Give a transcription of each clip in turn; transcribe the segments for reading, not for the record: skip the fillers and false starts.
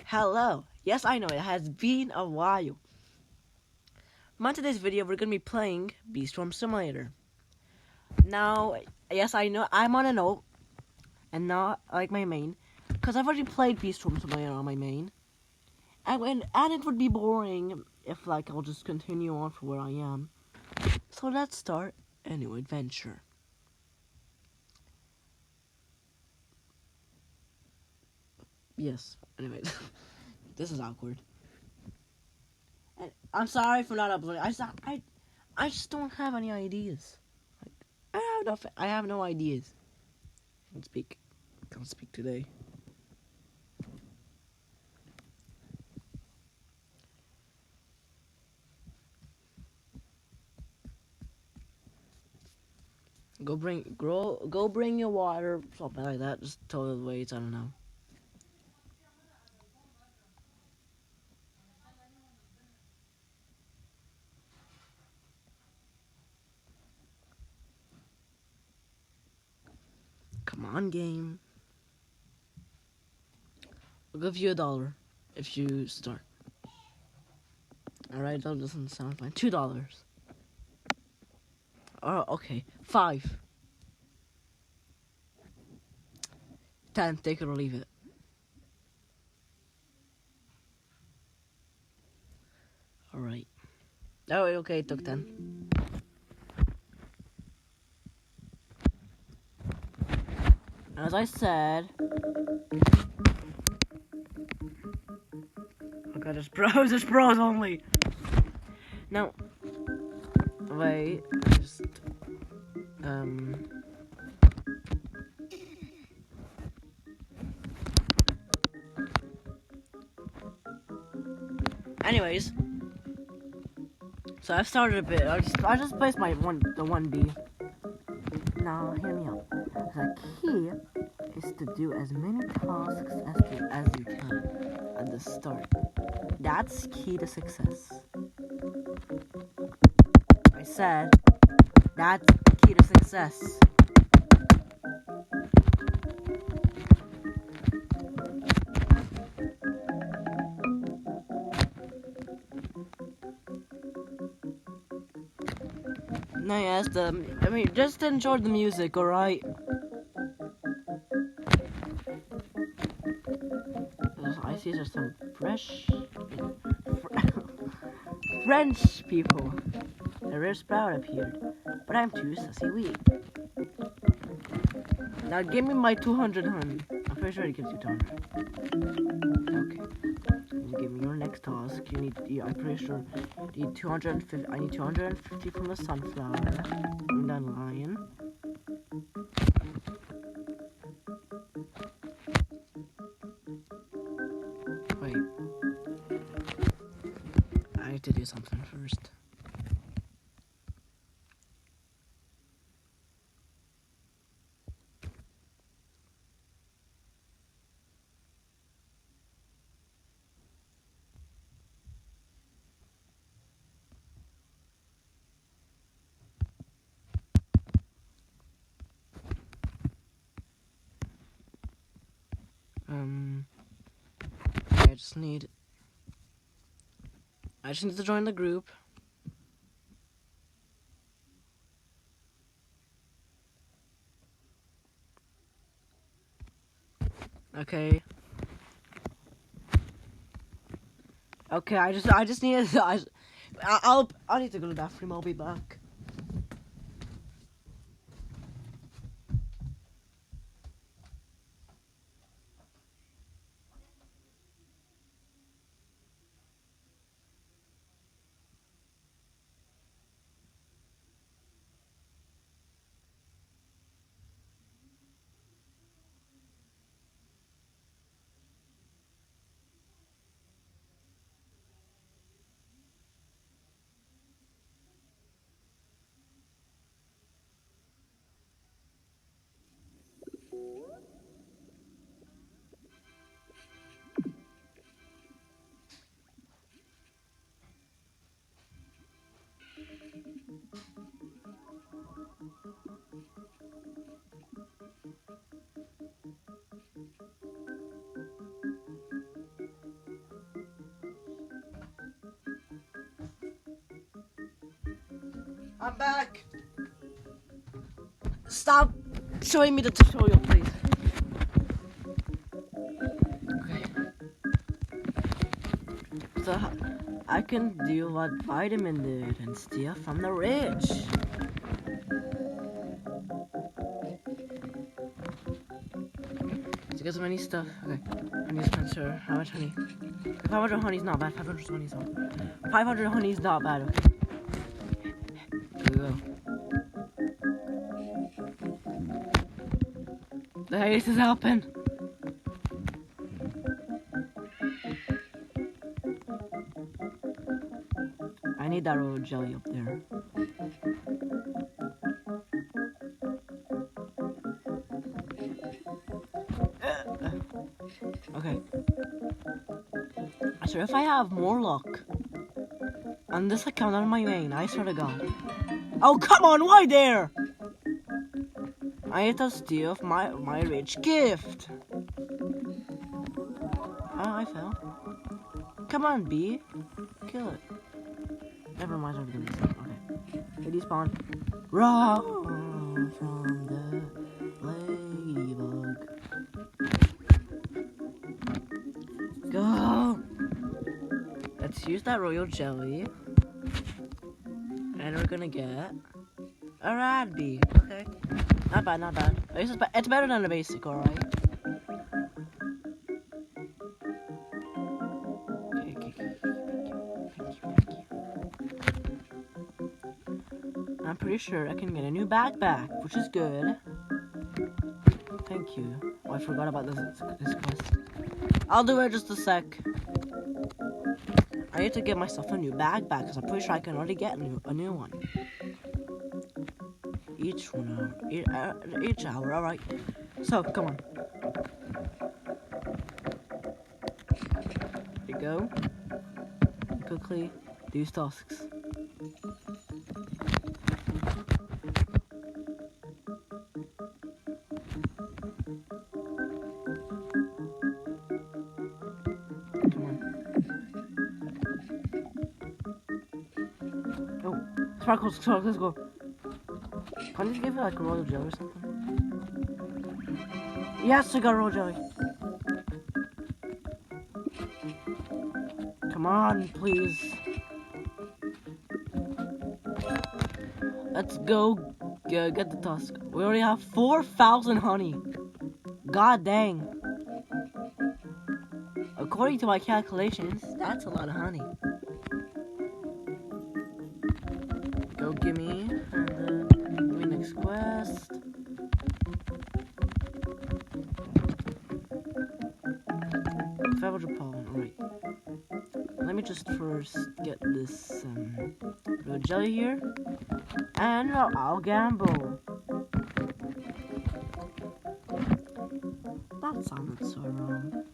Hello. Yes, I know, it has been a while. On today's video, we're going to be playing Beaststorm Simulator. Now, yes, I know, I'm on a note, and not like my main, because I've already played Beaststorm Simulator on my main. And it would be boring if, like, I'll just continue on from where I am. So let's start a new adventure. Yes, anyways. This is awkward. And I'm sorry for not uploading. I just don't have any ideas. I have no ideas. Can't speak today. Go bring your water, something like that. Just tell the waits. I don't know. Come on, game. I'll give you $1 if you start. Alright, that doesn't sound fine. $2. Oh, okay. 5. 10. Take it or leave it. Alright. Oh, okay. It took 10. As I said. Okay, there's pros. There's pros only. Now, wait. Just Anyways, so I've started a bit. I just placed the 1B. Now hear me out. The key is to do as many tasks as you can at the start. That's key to success. I said that's key to success. No, yes, just enjoy the music, alright? I see there's some French people. A rare sprout appeared, but I'm too sussy weak. Now give me my 200, hun. I'm pretty sure it gives you 200. Okay. Give me your next task. I'm pretty sure you need 250. I need 250 from the sunflower. From that lion. Wait. I need to do something first. I just need to join the group. Okay. Okay, I just need to, I need to go to the bathroom. I'll be back. I'm back. Stop showing me the tutorial, please. Okay. So I can do what Vitamin did and steal from the rich. To get so many stuff. Okay. Honey dispenser. How much honey? 500 honey is not bad. 500 honey is not bad. 500 honey is not bad. Okay. Here we go. The haze is helping. I need that royal jelly up there. Okay. So if I have more luck on this account on my main, I swear to God. Oh, come on, why there? I need to steal my rich gift. Oh, I fell. Come on, B. Kill it. Never mind, I'm gonna do. Okay. Hey, despawn. Run from the ladybug. Go. Let's use that royal jelly. And we're gonna get a rad bee. Okay. Not bad, not bad. It's better than the basic, alright? I'm pretty sure I can get a new backpack, which is good. Thank you. Oh, I forgot about this quest. I'll do it just a sec. I need to get myself a new backpack because I'm pretty sure I can already get a new one. Each hour, alright. So, come on. Here you go. Quickly do tasks. Sparkles, let's go. Can't you give it like a royal jelly or something? Yes, I got a royal jelly. Come on, please. Let's go get the tusk. We already have 4,000 honey. God dang. According to my calculations, that's a lot of honey. Go gimme, and then gimme next quest. $500 pollen, alright. Let me just first get this royal jelly here, and I'll gamble. That sounded so wrong.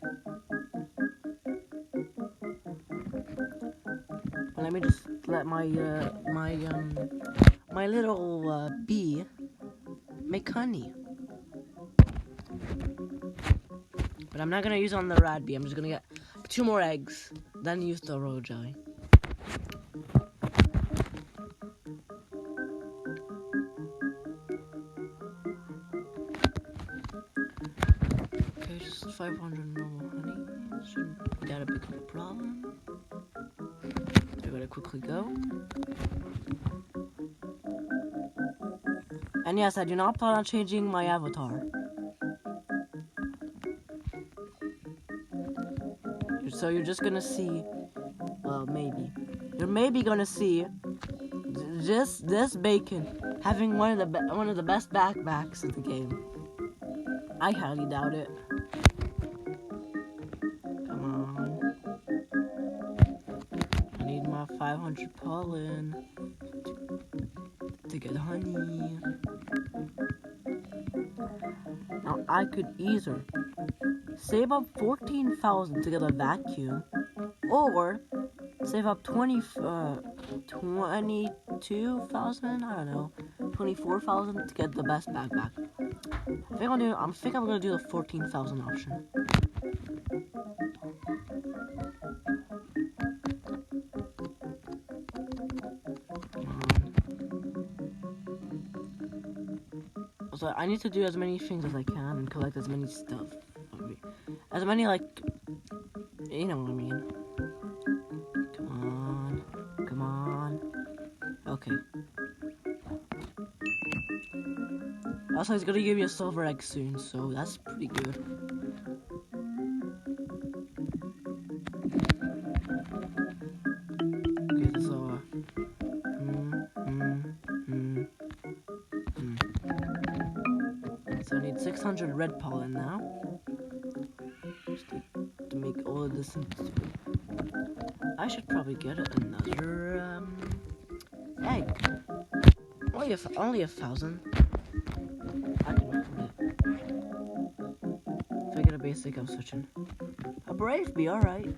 Let me just let my little bee make honey. But I'm not gonna use on the rad bee. I'm just gonna get 2 more eggs, then use the royal jelly. Okay, just 500 normal honey. Shouldn't that become a problem? I gotta quickly go. And yes, I do not plan on changing my avatar. So you're just gonna see, maybe. You're maybe gonna see just this bacon having one of the best backpacks in the game. I highly doubt it. Come on. I need my 500 pollen to get honey. Now I could either save up 14,000 to get a vacuum, or save up 22,000, I don't know, 24,000 to get the best backpack. I think I'm gonna do the 14,000 option. Also, I need to do as many things as I can and collect as many stuff. As many, like, you know what I mean. Come on. Okay. Also, he's gonna give me a silver egg soon, so that's pretty good. Okay, so, So I need 600 red pollen now. Just to make all of this into... I should probably get another, egg. Only 1,000. I can afford it. If I get a basic, I'm switching. A brave bee, alright.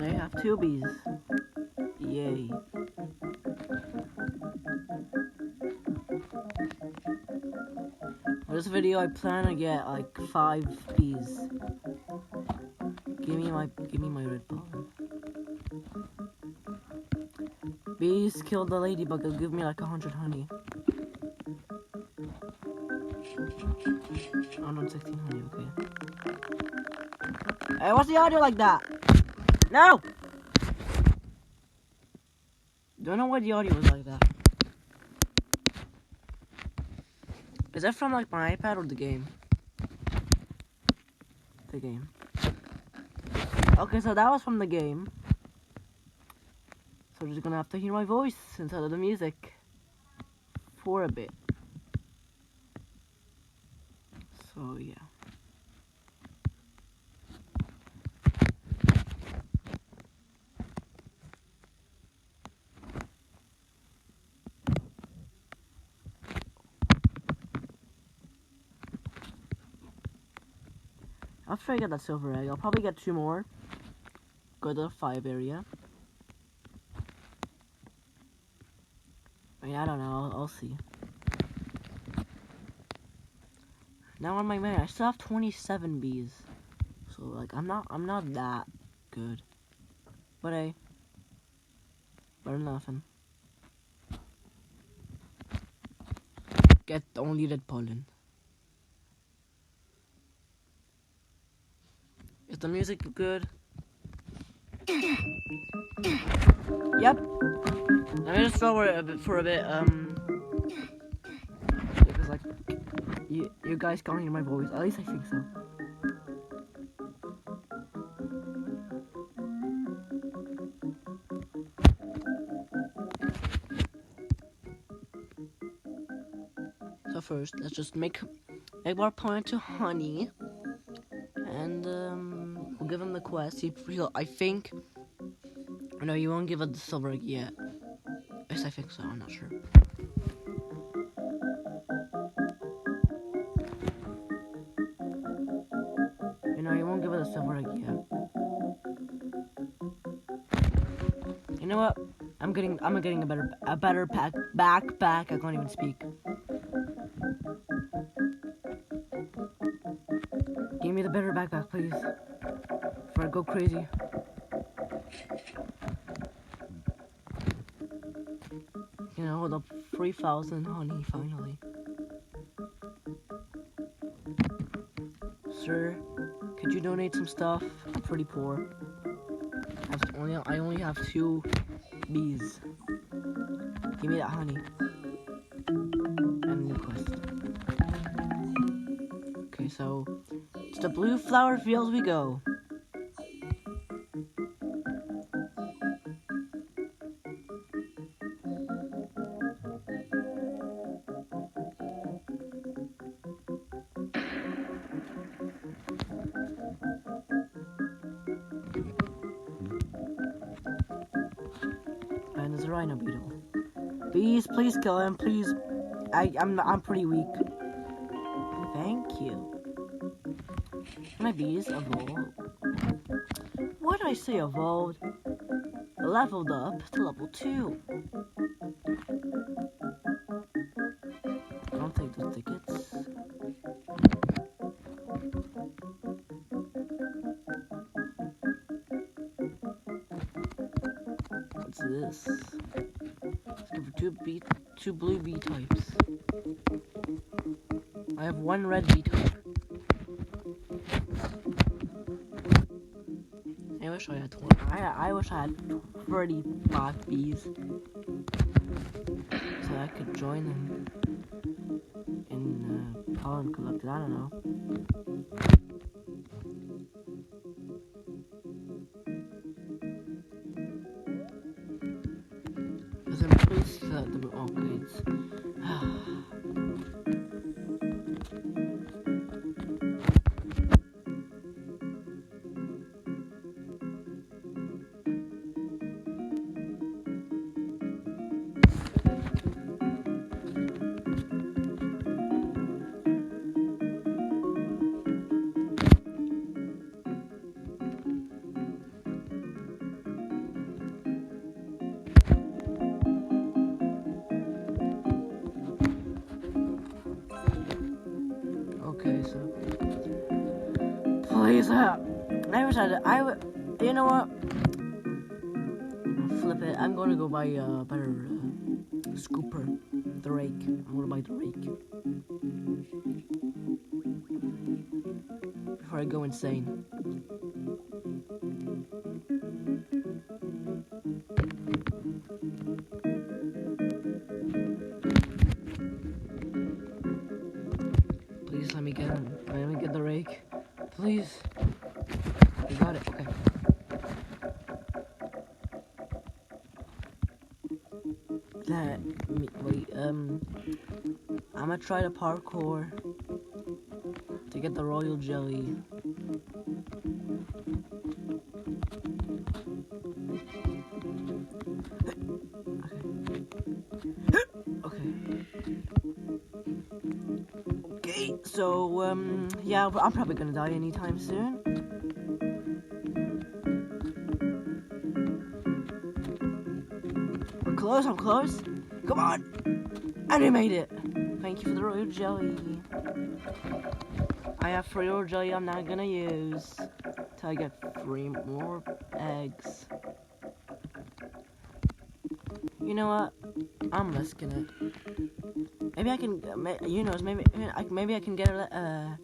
I have 2 bees. Yay. For this video, I plan to get like 5 bees. Give me my red pollen. Bees killed the ladybug. It'll give me like 100 honey. Oh no, 16 honey. Okay. Hey, what's the audio like that? No. Don't know why the audio was like that. Is that from like my iPad or the game? The game. Okay, so that was from the game. So you're just gonna have to hear my voice instead of the music for a bit. So yeah. After I get that silver egg, I'll probably get 2 more. Go to the 5 area. I mean, I don't know. I'll see. Now on my man, I still have 27 bees. So like, I'm not that good. But hey, better than nothing. Get only red pollen. Is the music good? Yep. Let me just lower it for a bit, because like, you guys can't hear my voice. At least I think so. So first, let's just make more pollen to honey. And we'll give him the quest. I think. No, you won't give it the silver egg yet. Yes, I think so. I'm not sure. You know, you won't give it a silver egg yet. You know what? I'm getting a better backpack. I can't even speak. Give me the better backpack, please. Before I go crazy. You know, the 3,000 honey, finally. Sir, could you donate some stuff? I'm pretty poor. I only have 2 bees. Give me that honey. And a new quest. Okay, so to the blue flower fields we go. And there's a rhino beetle. Bees, please kill him, please. I'm pretty weak. Thank you. My bees evolved. Why did I say evolved? Leveled up to level 2. I don't think tickets. What's this? Let's go for two blue B types. I have one red B type. I wish I had 20. I wish I had 35 Bs, so I could join them in Pollen Collected. I don't know. Is there a place that the upgrades? Okay, so please, I wish I would. You know what? Flip it. I'm gonna go buy a better scooper, the rake. I'm gonna buy the rake before I go insane. Please let me get him. Let me get the rake. Please. I got it. Okay. Wait. I'm gonna try the parkour to get the royal jelly. Okay, so, yeah, I'm probably gonna die anytime soon. We're close, I'm close. Come on! And we made it! Thank you for the royal jelly. I have 3 royal jelly I'm not gonna use till I get 3 more eggs. You know what? I'm risking it. Maybe I can, you know, maybe I can get a,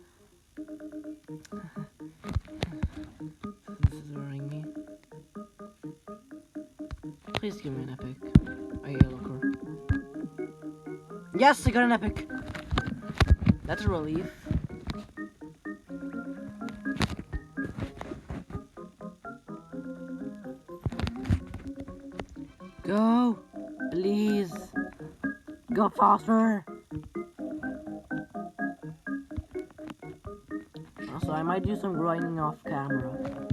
this is worrying me. Please give me an epic. A yellow core. Yes, I got an epic! That's a relief. Go! Please! Go faster! Also, I might do some grinding off camera.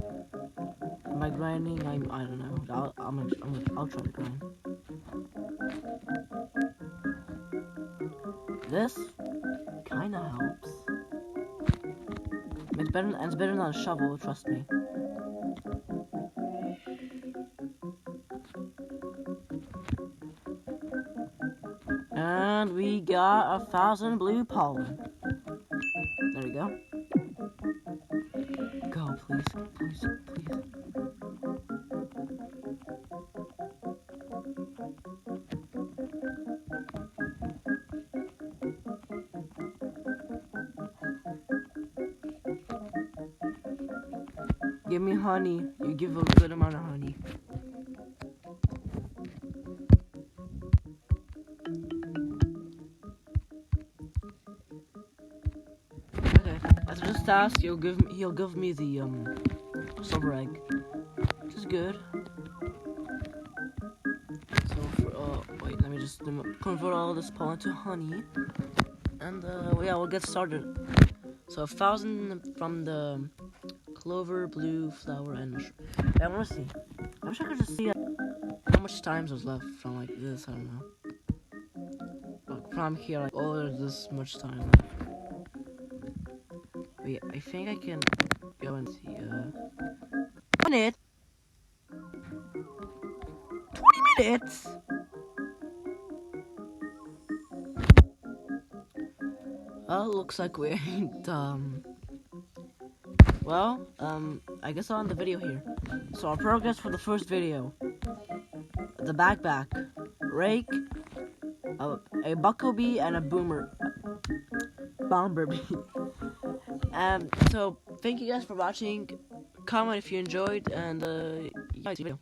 By grinding, I don't know. I'll try to grind. This kinda helps. It's better than a shovel, trust me. And we got 1,000 blue pollen. There we go. Go, please, please, please. Give me honey. You give a good amount of honey. Okay, after this task, he'll give me the silver egg, which is good. So for wait, let me just convert all this pollen to honey, and yeah, we'll get started. So 1,000 from the clover, blue, flower, and mushroom. I want to see. I wish I could just see how much time was left from like this. I don't know. Like from here, like oh, there's this much time left. Wait, I think I can go and see. 1 minute. 20 minutes. Well, looks like we ain't, well, I guess I'll end the video here. So our progress for the first video. The backpack, rake, a bucklebee, and a bomber bee. So thank you guys for watching. Comment if you enjoyed, and yeah, see you video.